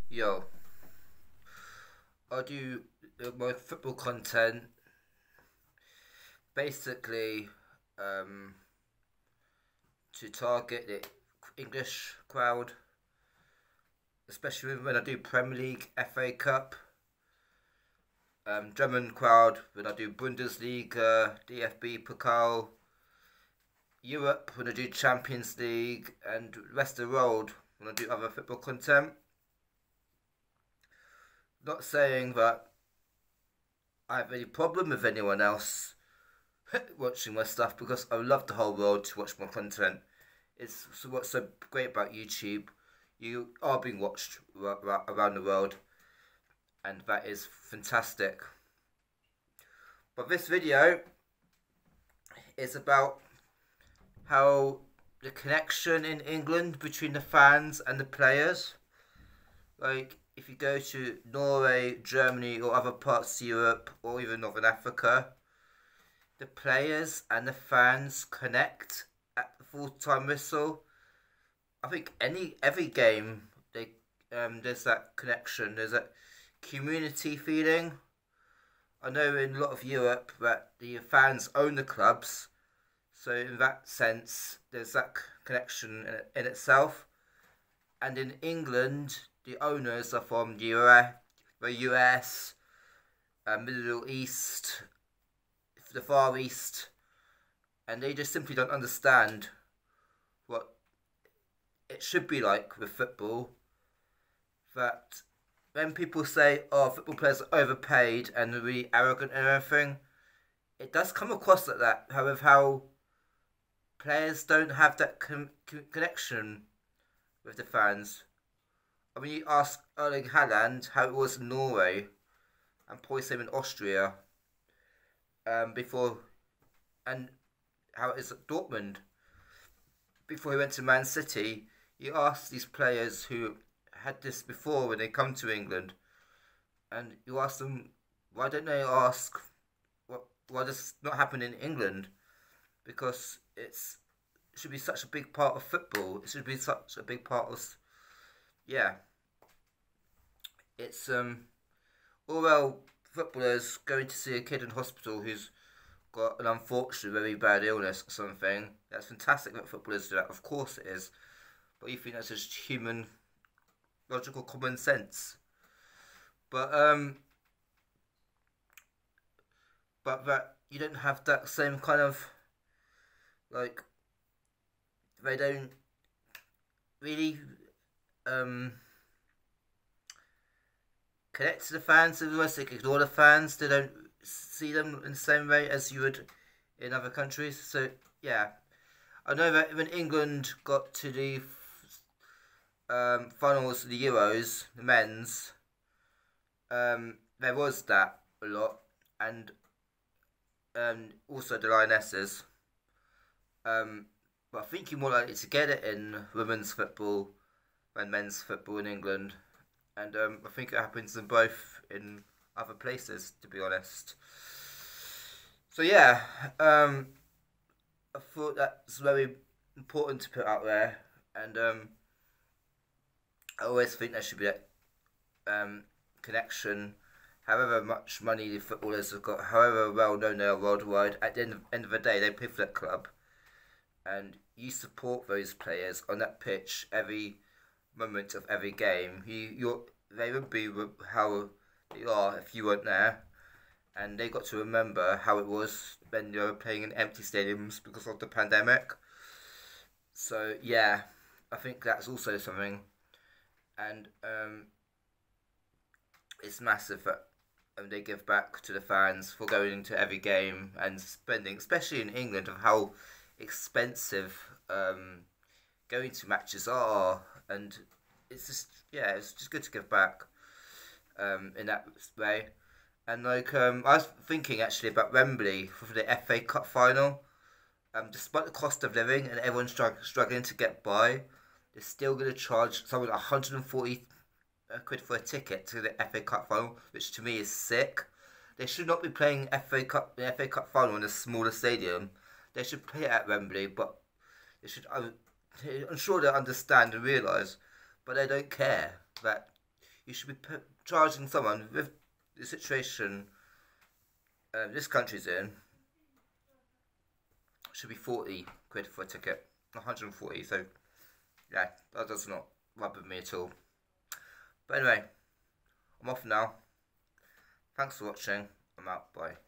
Yo, I do my football content basically um, to target the English crowd, especially when I do Premier League, FA Cup, German crowd when I do Bundesliga, DFB Pokal, Europe when I do Champions League, and the rest of the world when I do other football content. Not saying that I have any problem with anyone else watching my stuff because I love the whole world to watch my content. It's what's so great about YouTube. You are being watched around the world, and that is fantastic. But this video is about how the connection in England between the fans and the players. Like, if you go to Norway, Germany, or other parts of Europe, or even Northern Africa, the players and the fans connect at the full time whistle. I think every game there's that connection. There's that community feeling. I know in a lot of Europe that the fans own the clubs, so in that sense, there's that connection in itself. And in England, the owners are from the US, Middle East, the Far East, and they just simply don't understand what it should be like with football. That when people say, "Oh, football players are overpaid and really arrogant and everything," it does come across like that. However, how players don't have that connection with the fans. I mean, you ask Erling Haaland how it was in Norway and probably same in Austria before, and how it is at Dortmund before he went to Man City. You ask these players who had this before when they come to England, and you ask them why don't they ask why does this not happen in England? Because it should be such a big part of football. It should be such a big part of yeah. It's all well footballers going to see a kid in hospital who's got an unfortunate very bad illness or something. That's fantastic that footballers do that. Of course it is, but you think that's just human, logical, common sense. But that you don't have that same kind of like they don't really um connect to the fans. Otherwise, they ignore the fans. They don't see them in the same way as you would in other countries. So yeah, I know that when England got to the finals of the Euros, the men's, there was that a lot, and also the Lionesses. But I think you're more likely to get it in women's football than men's football in England, and I think it happens in both in other places, to be honest. So yeah, I thought that's very important to put out there, and I always think there should be that connection. However much money the footballers have got, however well known they are worldwide, at the end of the day, they play for that club, and you support those players on that pitch every moment of every game. They would be how they are if you weren't there, and they got to remember how it was when they were playing in empty stadiums because of the pandemic. So yeah, I think that's also something, and it's massive that they give back to the fans for going to every game and spending, especially in England, of how expensive going to matches are, and it's just yeah, it's just good to give back in that way. And like I was thinking actually about Wembley for the FA Cup final. Despite the cost of living and everyone struggling to get by, they're still going to charge someone 140 quid for a ticket to the FA Cup final, which to me is sick. They should not be playing the FA Cup final in a smaller stadium. They should play it at Wembley, but they should. I'm sure they understand and realise, but they don't care that you should be charging someone with the situation this country's in. Should be 40 quid for a ticket, 140. So yeah, that does not rub with me at all. But anyway, I'm off now. Thanks for watching. I'm out. Bye.